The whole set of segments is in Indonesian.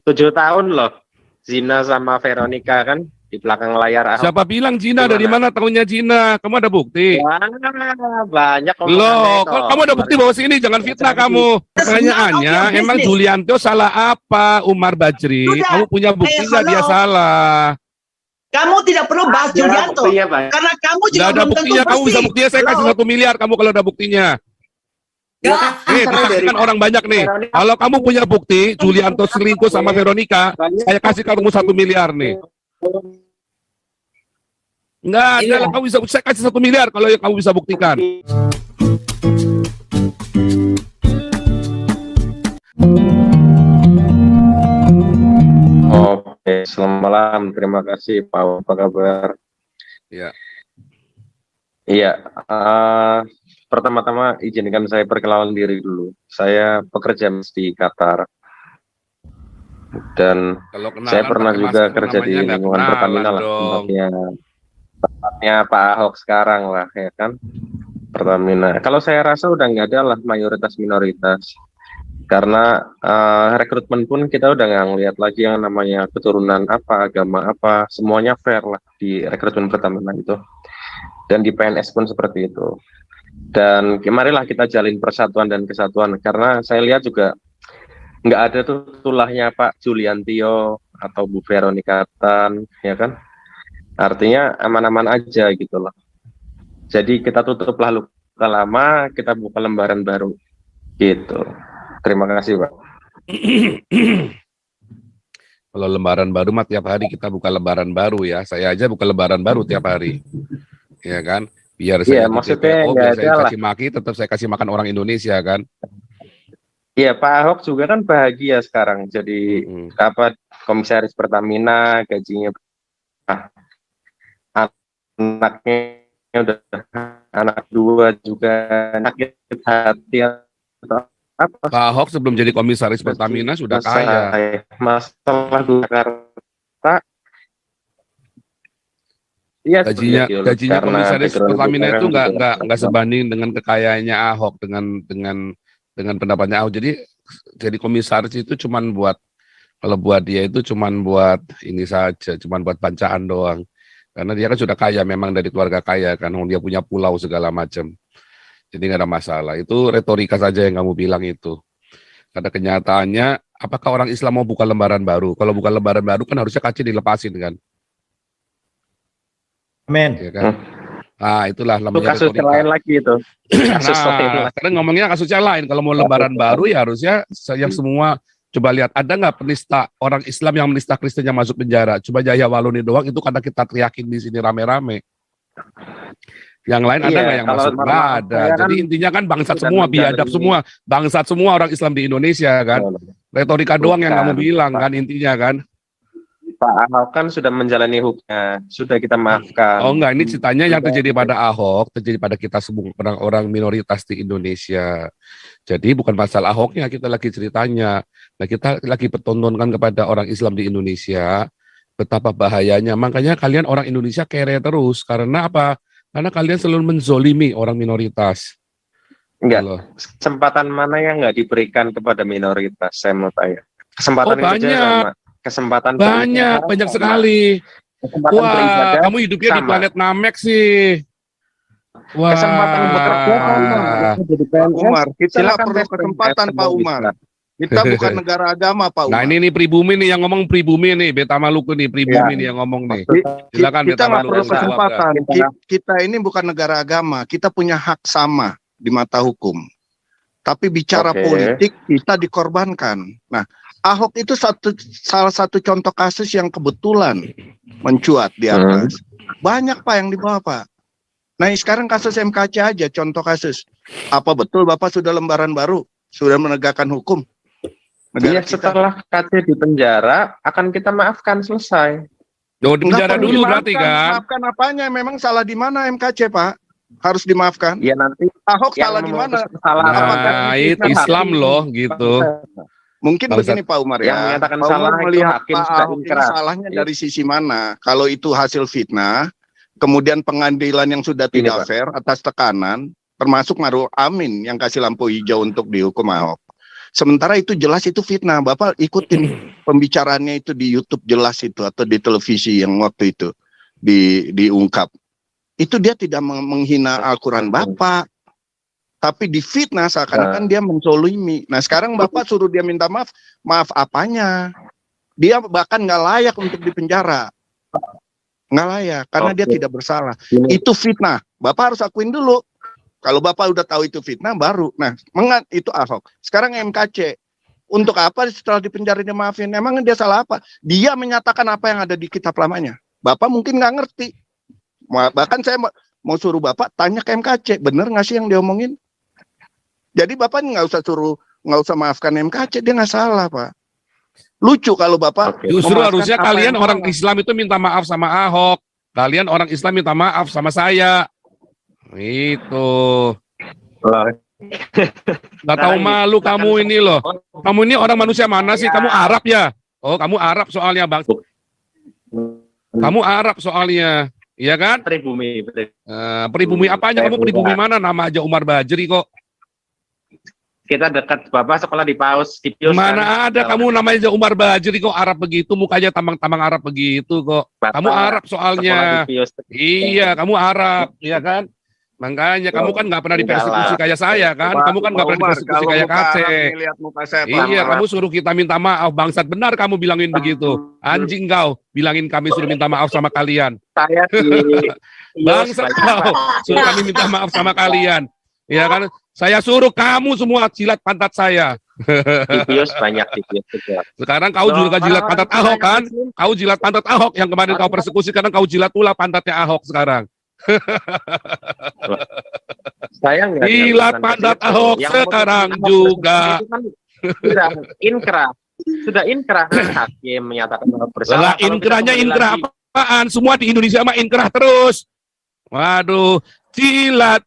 7 tahun loh. Zina sama Veronica kan di belakang layar Ahok. Siapa bilang Cina? Gimana? Dari mana tahunya Cina? Kamu ada bukti? Wah, banyak Loh, kamu ada bukti bahwa sini? Jangan fitnah kamu. Pertanyaannya, emang Julianto salah apa? Umar Bajri, Sudah. kamu punya bukti nggak dia Halo. salah? Kamu tidak perlu bahas Ada Julianto. buktinya, Pak. Karena kamu juga Nggak ada belum tentu buktinya, kamu bisa bersih. buktinya saya kasih Halo. 1 miliar kamu kalau ada buktinya. Ya, Nih, disaksikan orang banyak nih. Kalau kamu punya bukti Julianto selingkuh sama Veronica, saya kasih kamu 1 miliar nih. Enggak, Iya. ada, kamu bisa, saya kasih 1 miliar kalau kamu bisa buktikan. Oke, selamat malam. Terima kasih Pak. Apa kabar? Ya. Iya, pertama-tama izinkan saya perkenalan diri dulu. Saya pekerja di Qatar. Dan Kalau kenalan saya pernah pakai juga masker kerja di namanya nggak lingkungan kenalan Pertamina lah, dong. tempatnya Pak Ahok sekarang lah, ya kan? Pertamina. Kalau saya rasa udah nggak ada lah mayoritas minoritas. Karena rekrutmen pun kita udah nggak ngeliat lagi yang namanya keturunan apa, agama apa, semuanya fair lah di rekrutmen Pertamina itu. Dan di PNS pun seperti itu. Dan marilah kita jalin persatuan dan kesatuan, karena saya lihat juga nggak ada tuh tulahnya Pak Juliantio atau Bu Veronica Tan, ya kan? Artinya aman-aman aja gitu loh. Jadi kita tutuplah luka lama, kita buka lembaran baru gitu. Terima kasih Pak. Kalau lembaran baru mah tiap hari kita buka lembaran baru ya. Saya aja buka lembaran baru tiap hari. Ya kan? Biar saya di maksudnya DPO, nggak biar saya ada lah. caci maki, tetap saya kasih makan orang Indonesia kan. Iya, Pak Ahok juga kan bahagia sekarang jadi komisaris Pertamina, gajinya anaknya udah anak 2 juga, sakit hati atau apa. Pak Ahok sebelum jadi komisaris Pertamina sudah kaya. Masalah Jakarta. Iya, Gajinya komisaris Pertamina itu nggak juga sebanding dengan kekayaannya Ahok dengan pendapatnya Ahok. Jadi komisaris itu cuman buat, kalau buat dia itu cuman buat ini saja, cuman buat bancaan doang. Karena dia kan sudah kaya, memang dari keluarga kaya kan, dia punya pulau segala macam. Jadi nggak ada masalah. Itu retorika saja yang kamu bilang itu. Karena kenyataannya, apakah orang Islam mau buka lembaran baru? Kalau buka lembaran baru kan harusnya kaca dilepasin kan. Amin. Ya kan? Nah, itulah itu namanya kasus retorika. lain lagi itu. Kasus lain. Sekarang ngomongnya kasusnya lain. Kalau mau lembaran baru ya harusnya yang semua, coba lihat, ada nggak penista orang Islam yang menista Kristen yang masuk penjara? Coba Yahya Waluni doang, itu karena kita teriakin di sini rame-rame. Yang lain ada nggak yang masuk? Nggak ada. Jadi intinya kan bangsat semua, biadab semua, bangsat semua orang Islam di Indonesia kan. Retorika doang yang kamu bilang kan intinya kan. Pak Ahok kan sudah menjalani hukumnya, sudah kita maafkan. Oh enggak, ini ceritanya yang terjadi pada Ahok, terjadi pada kita semua orang-orang minoritas di Indonesia. Jadi bukan masalah Ahoknya, kita lagi ceritanya. Nah, kita lagi pertontonkan kepada orang Islam di Indonesia betapa bahayanya. Makanya kalian orang Indonesia kere terus. Karena apa? Karena kalian selalu menzolimi orang minoritas. Enggak. Halo. Kesempatan mana yang nggak diberikan kepada minoritas? Saya mau tanya. Kesempatan itu banyak. sama. Kesempatan Banyak sekali. Kesempatan beribadah Kamu hidupnya di sama. planet Namek sih. Wah. Kesempatan bekerja sama. Jadi Pak PNS, Umar, kita nggak silakan perlu tes kesempatan PNS Pak semua Umar. bisa. Kita bukan negara agama Pak Nah Umar. ini pribumi nih yang ngomong, pribumi nih, Beta Maluku nih, pribumi nih yang ngomong nih. Silakan Kita Beta nggak Maluku. perlu jawab, kesempatan. Bra. Kita ini bukan negara agama. Kita punya hak sama di mata hukum. Tapi bicara Oke. politik kita dikorbankan. Nah, Ahok itu salah satu contoh kasus yang kebetulan mencuat di atas. Banyak Pak yang dibawa Pak. Nah sekarang kasus MKC aja contoh kasus. Apa betul Bapak sudah lembaran baru? Sudah menegakkan hukum? Iya, Negara kita. setelah KC di penjara akan kita maafkan, selesai. Oh, di penjara Nggak perlu dulu berarti dimaafkan. kan? Maafkan apanya? Memang salah di mana MKC Pak? Harus dimaafkan. Ya nanti Ahok yang salah di mana? memutus kesalahan Apakah Nah, itu itu Islam loh gitu. Mungkin Kalau begini Pak Umar yang ya. menyatakan Pak salah Umar itu melihat hakim Pak sudah Ahok ini ingkrah. salahnya Iya. dari sisi mana? Kalau itu hasil fitnah, kemudian pengadilan yang sudah Ini, tidak Pak. fair atas tekanan, termasuk Maruf Amin yang kasih lampu hijau untuk dihukum Ahok. Sementara itu jelas itu fitnah. Bapak ikutin pembicaraannya itu di YouTube jelas itu, atau di televisi yang waktu itu diungkap. Itu dia tidak menghina Al-Quran Bapak, tapi difitnah seakan-akan dia menzolimi. Nah sekarang Bapak suruh dia minta maaf, maaf apanya? Dia bahkan nggak layak untuk dipenjara, nggak layak karena dia tidak bersalah. Itu fitnah. Bapak harus akuin dulu. Kalau Bapak udah tahu itu fitnah baru. Nah, itu Ahok. Sekarang MKC. Untuk apa setelah dipenjara dia maafin? Emang dia salah apa? Dia menyatakan apa yang ada di kitab lamanya. Bapak mungkin nggak ngerti. Bahkan saya mau suruh Bapak tanya ke MKC, bener nggak sih yang dia omongin? Jadi Bapak nggak usah maafkan MKC, dia nggak salah, Pak. Lucu kalau Bapak Justru harusnya kalian orang salah. Islam itu minta maaf sama Ahok. Kalian orang Islam minta maaf sama saya. Itu. Gak tahu malu kamu ini loh. Kamu ini orang manusia mana sih? Kamu Arab ya? Oh, kamu Arab soalnya, Bang. Kamu Arab soalnya. Iya kan? Pribumi. Pribumi apanya? Kamu pribumi mana? Nama aja Umar Bajri kok. Kita dekat, Bapak sekolah di Paus. Di Pius, Mana ada kamu namanya aja Umar Bajri kok Arab begitu, mukanya tamang-tamang Arab begitu kok. Bapak Kamu Arab soalnya. sekolah di Pius. Iya, kamu Arab, iya kan? Makanya kamu kan nggak pernah dipersekusi kayak saya kan? Kamu kan nggak pernah dipersekusi kayak Kacek. Iya, kamu suruh kita minta maaf, bangsat. Benar kamu bilangin begitu. Anjing kau, bilangin kami suruh minta maaf sama kalian. Saya di Bangsat kau, suruh kami minta maaf sama kalian. Iya kan? Saya suruh kamu semua jilat pantat saya. Di Pius banyak di Pius juga. Sekarang kau juga jilat pantat Ahok kan? Kau jilat pantat Ahok yang kemarin kau persekusi, sekarang kau jilat pula pantatnya Ahok sekarang. Saya nggak Jilat pantat Ahok sekarang juga. Sudah inkrah. Sudah inkrah hakim menyatakan bahwa bersalah. Lah inkrahnya inkrah apaan? Semua di Indonesia mah inkrah terus. Waduh, jilat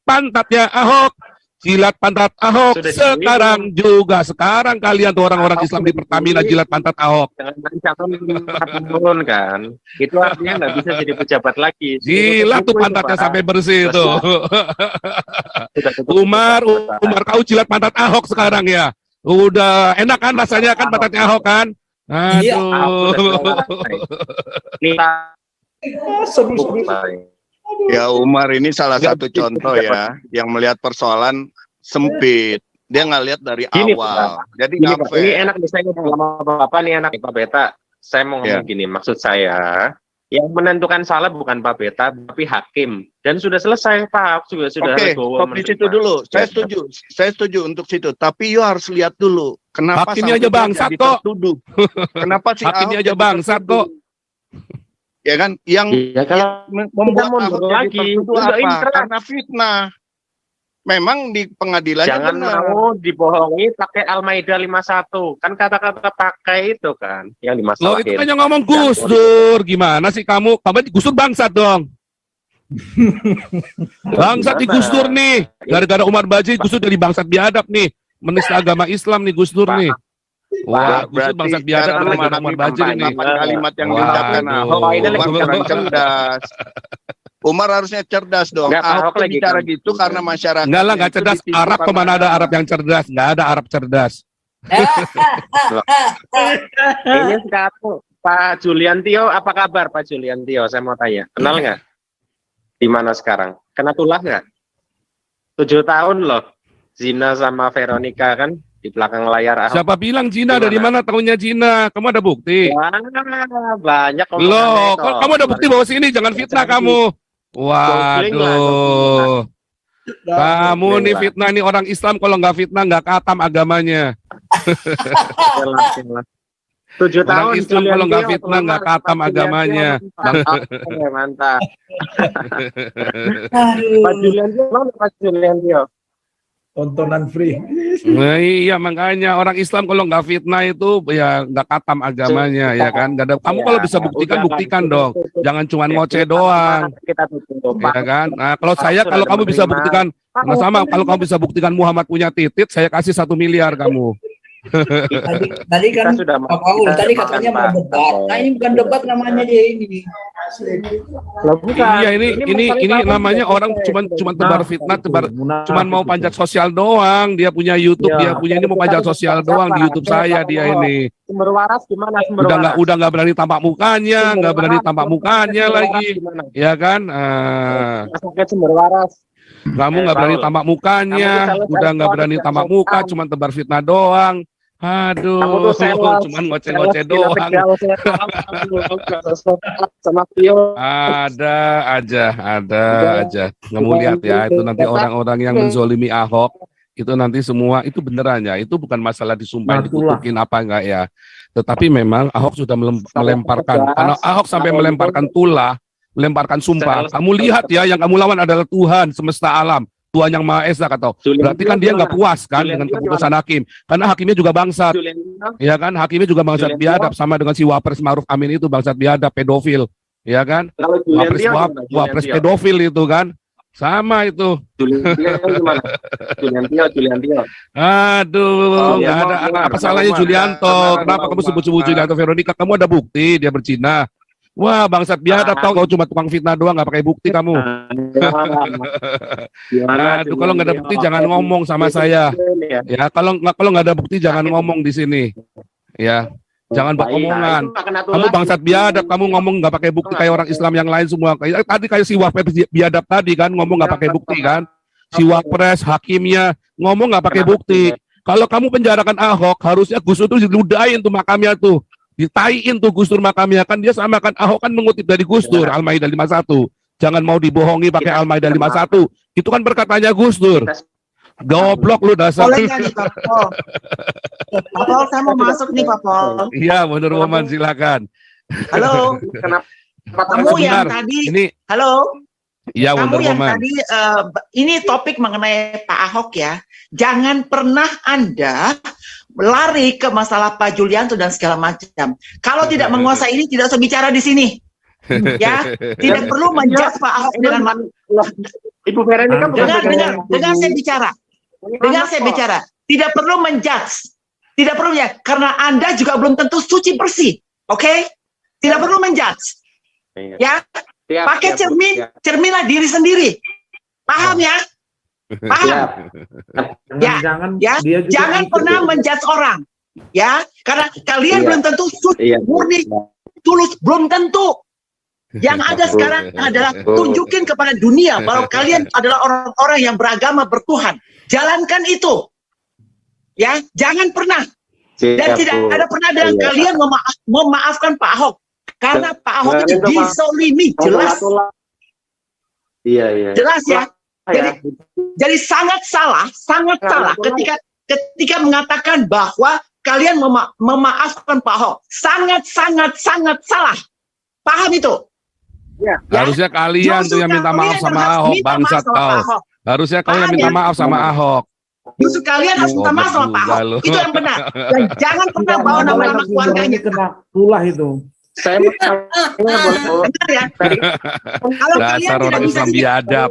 pantatnya Ahok. Jilat pantat Ahok Sudah sekarang juga. Sekarang kalian tuh orang-orang Islam di Pertamina jilat pantat Ahok. Dengan ancaman 4 tahun kan. Itu artinya nggak bisa jadi pejabat lagi. Jilat tuh pantatnya sampai bersih tuh. Umar kau jilat pantat Ahok sekarang ya. Udah enak kan rasanya kan pantatnya Ahok kan? Aduh. Ya Umar ini salah satu contoh ya yang melihat persoalan sempit. Dia nggak lihat dari Gini, awal. Jadi Ini, nggak Pak, ini fair. enak nih, saya ngomong sama Bapak nih enak. Pak Beta, saya mau ngomong gini, maksud saya yang menentukan salah bukan Pak Beta, tapi hakim. Dan sudah selesai, Pak. Sudah Oke, legowo stop di situ dulu. Saya setuju untuk situ. Tapi you harus lihat dulu. Kenapa Hakimnya sampai aja bangsat jadi kok. tertuduh? Kenapa si Hakimnya Ahok aja jadi bangsat tertuduh? kok. Ya kan? Yang Ya kalau membuat mundur Ahok jadi lagi, tertuduh udah apa? inkrah. Karena fitnah. Memang di pengadilannya jangan benar. mau dibohongi pakai Al-Maidah 51. Kan kata-kata pakai itu kan yang Loh itu dimasalahin. kan yang ngomong Gus Dur. Gimana sih kamu? Kamu Gus Dur bangsat dong. Bangsat di Gus Dur nih. Gara-gara Umar Bajri Gus Dur jadi bangsat biadab nih. Menista agama Islam nih Gus Dur nih. Wah, Gus Dur bangsat biadab cara gara-gara Umar Bajri nih. kalimat yang Wah, diucapkan aduh. Umar kurang cerdas. Umar harusnya cerdas dong. Nggak, Pak Ahok Ahok tuh lagi bicara kan. gitu karena masyarakat. Enggak lah, enggak cerdas. Arab kemana ada Arab yang cerdas? Enggak ada Arab cerdas. Ini sekarang Pak Julian Tio, apa kabar Pak Julian Tio? Saya mau tanya, kenal nggak? Di mana sekarang? Kena tulah nggak? 7 tahun loh, zina sama Veronica kan di belakang layar Ahok. Siapa bilang Cina? Gimana? Dari mana tahunya Cina? Kamu ada bukti? Wah, banyak omongannya Loh, itu. kamu ada bukti bahwa sini jangan fitnah kamu. Waduh. Kamu nih fitnah nih orang Islam kalau nggak fitnah nggak katam agamanya. 7 tahun Orang Islam Julian kalau nggak Tio, fitnah nggak Pak katam Julian agamanya. Tio, mantap. Pak Julian Tio, mana Pak Julian Tio? Tontonan free. Nah, iya makanya orang Islam kalau nggak fitnah itu ya nggak katam agamanya ya kan. Nggak ada. Kamu kalau bisa buktikan buktikan dong. Jangan cuma ngoceh doang. Kita tutup. Ya kan. Nah kalau kamu bisa buktikan, nah sama kalau kamu bisa buktikan Muhammad punya titit, saya kasih 1 miliar kamu. Tadi kan Kita sudah Pak Paul kita tadi makan, katanya mau Pak. debat. Nah ini bukan debat namanya dia ini. Iya, ini namanya orang cuman tebar fitnah, cuman mau panjat sosial doang. Dia punya YouTube, dia punya ini mau panjat sosial doang di YouTube saya dia ini. Sumber waras gimana sumber waras? Udah nggak berani tampak mukanya, nggak berani tampak mukanya lagi, ya kan? Sumber waras. Kamu nggak berani tampak mukanya, udah nggak berani tampak muka, cuman tebar fitnah doang. Aduh, cuman ngoceh-ngoceh doang. Sama Tio. Ada aja. Nggak mau lihat ya, itu nanti orang-orang yang menzolimi Ahok, itu nanti semua, itu beneran ya, itu bukan masalah disumpah, dikutukin apa enggak ya. Tetapi memang Ahok sudah melemparkan, karena Ahok sampai melemparkan tulah, melemparkan sumpah. Kamu lihat ya, yang kamu lawan adalah Tuhan semesta alam. Tuhan yang Maha Esa kata. Berarti kan dia nggak puas kan dengan keputusan hakim. Karena hakimnya juga bangsat. Ya kan, hakimnya juga bangsat biadab sama dengan si Wapres Ma'ruf Amin itu bangsat biadab pedofil. Ya kan? Wapres pedofil itu kan. Sama itu. Juliantio. Aduh, nggak ada apa salahnya Julianto. Kenapa kamu sebut-sebut Julianto Veronica? Kamu ada bukti dia berzina. Wah, bangsat biadab tahu kau cuma tukang fitnah doang, nggak pakai bukti kamu. Aduh, kalau nggak ada bukti jangan ngomong sama saya. Ya, kalau nggak ada bukti jangan ngomong di sini. Ya, jangan buat omongan. Kamu bangsat biadab, kamu ngomong nggak pakai bukti kayak orang Islam yang lain semua. Tadi kayak si Wapres biadab tadi kan ngomong nggak pakai bukti kan. Si Wapres hakimnya ngomong nggak pakai bukti. Kalau kamu penjarakan Ahok, harusnya Gus Dur tuh diludahin tuh makamnya tuh. Ditaiin tuh Gus Dur makamnya, kan dia sama kan Ahok kan mengutip dari Gus Dur Al-Maidah 51. Jangan mau dibohongi pakai Al-Maidah 51. Itu kan perkataannya Gus Dur. Goblok lu dasar. Boleh nggak nih Pak Pol? Pak Pol, saya mau masuk nih Pak Pol. Iya, Munir Woman silakan. Halo, kamu yang Sebentar, tadi, ini halo, iya kamu Wonder yang Woman. tadi, ini topik mengenai Pak Ahok ya. Jangan pernah Anda lari ke masalah Pak Julianto dan segala macam. Kalau tidak menguasai ini, tidak usah bicara di sini. Ya, tidak perlu menjudge Pak Ahok dengan Ibu Veronica bukan dengan saya bicara. Dengan saya bicara, tidak perlu menjudge. Tidak perlu ya, karena Anda juga belum tentu suci bersih. Oke? Tidak perlu menjudge. Ya, pakai cerminlah diri sendiri. Paham ya? Paham? Jangan pernah menjudge orang. Ya, karena kalian belum tentu suci, murni, tulus, belum tentu. Yang ada sekarang adalah tunjukin kepada dunia bahwa kalian adalah orang-orang yang beragama bertuhan. Jalankan itu. Ya, jangan pernah. Dan tidak ada pernah dengan kalian memaafkan Pak Ahok. Karena Pak Ahok itu disolimi, jelas. Iya. Jelas ya. Jadi sangat salah ketika mengatakan bahwa kalian memaafkan Pak Ahok. Sangat salah. Paham itu? Ya. Harusnya kalian tuh yang minta maaf sama Ahok, bangsat kau. Harusnya kau yang minta maaf sama Ahok. Justru kalian harus minta maaf sama Pak Ahok. Itu yang benar. Dan jangan pernah bawa nama-nama keluarganya. Kena tulah itu. Saya benar ya. Kalau kalian Dasar tidak orang bisa Islam biadab.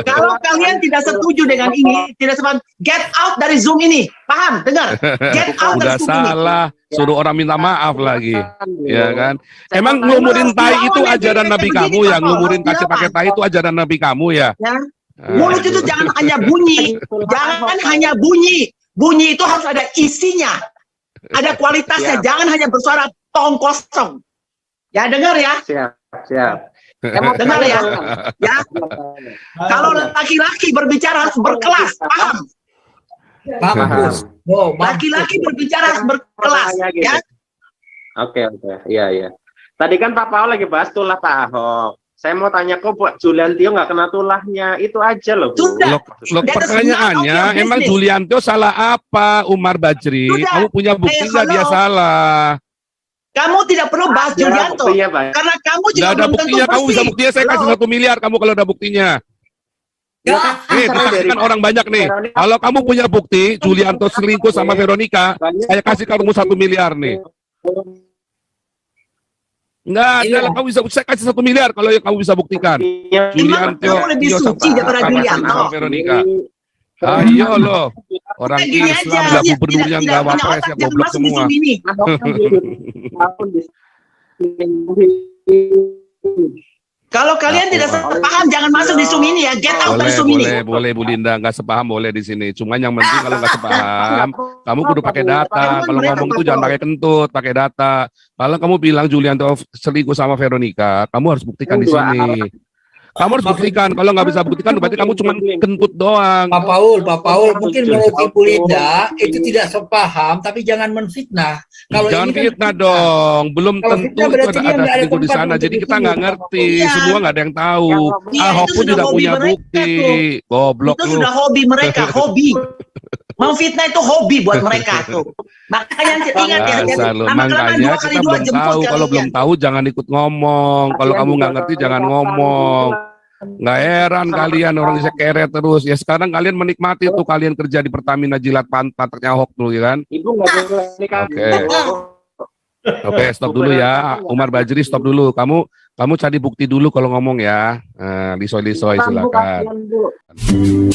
kalau kalian tidak setuju dengan ini, tidak sempat get out dari Zoom ini. Paham? Dengar. Get out Udah dari Zoom ini. salah, suruh orang minta maaf lagi. Ya kan? Emang ngelumurin tai itu ajaran Nabi kamu ya? Ngelumurin kaca pakai tai itu ajaran Nabi kamu ya? Ya. Mulut itu jangan hanya bunyi. Jangan hanya bunyi. Bunyi itu harus ada isinya. Ada kualitasnya. Jangan hanya bersuara tong kosong. Ya, dengar ya. Siap. Dengar ya. Ya. Kalau laki-laki berbicara harus berkelas, paham? Bagus. Oh, Laki-laki berbicara harus berkelas, ya. Oke. Iya. Tadi kan Pak Paul lagi bahas tulah Pak Ahok. Saya mau tanya kok Pak Juliantio nggak kena tulahnya, itu aja loh Bu. Sudah. Loh, pertanyaannya, emang Juliantio salah apa, Umar Bajri? Sudah. Kamu punya bukti nggak dia salah? Kamu tidak perlu bahas Julianto, karena kamu juga Nggak ada belum tentu buktinya, kamu bisa bersih. buktinya, saya kasih 1 miliar kamu kalau ada buktinya. Nih, kan orang banyak nih. Kalau kamu punya bukti, Julianto selingkuh sama Veronica, saya kasih kamu 1 miliar nih. Enggak, kamu bisa, saya kasih 1 miliar kalau kamu bisa buktikan. Emang kamu lebih suci daripada Julianto. Veronica. Ayo loh. orang Gini aja, Islam nggak tidak- gubernurnya tidak nggak punya wapres otak, ya jangan goblok masuk di semua. Zoom ini. Kalau kalian tidak sepaham, jangan masuk di Zoom ini ya. Get out dari Zoom ini. Boleh Bu Linda, nggak sepaham boleh di sini. Cuman yang penting kalau nggak sepaham, kamu kudu pakai data. Kalau ngomong tuh jangan pakai kentut, pakai data. Kalau kamu bilang Julianto selingkuh sama Veronica, kamu harus buktikan di sini. Kamu harus buktikan. Kalau nggak bisa buktikan, berarti kamu cuma kentut doang. Pak Paul, mungkin menurut Ibu Linda itu tidak sepaham, tapi jangan menfitnah. Kalau Jangan ini kan fitnah dong. Belum Kalau tentu fitnah itu berarti dia ada nggak ada selingkuh di tempat sana. untuk Jadi kita di nggak sini. ngerti. Iya. Semua nggak ada yang tahu. Iya, Ahok itu pun sudah tidak hobi punya mereka bukti. tuh. Goblok Itu lu. sudah hobi mereka, hobi. Memfitnah itu hobi buat mereka tuh. Makanya ingat ya, Dasar lu. lama-kelamaan Makanya 2 kali kita 2 belum jemput tahu. Kalau kalian. belum tahu jangan ikut ngomong. Kalau kamu nggak ngerti jangan ngomong. Nggak heran kalian orang bisa keret terus. Ya sekarang kalian menikmati tuh kalian kerja di Pertamina jilat pantatnya Ahok tuh ya kan. Ibu nggak boleh nikah. Oke, stop dulu ya. Umar Bajri stop dulu. Kamu cari bukti dulu kalau ngomong ya. Lisoy silakan. Bu.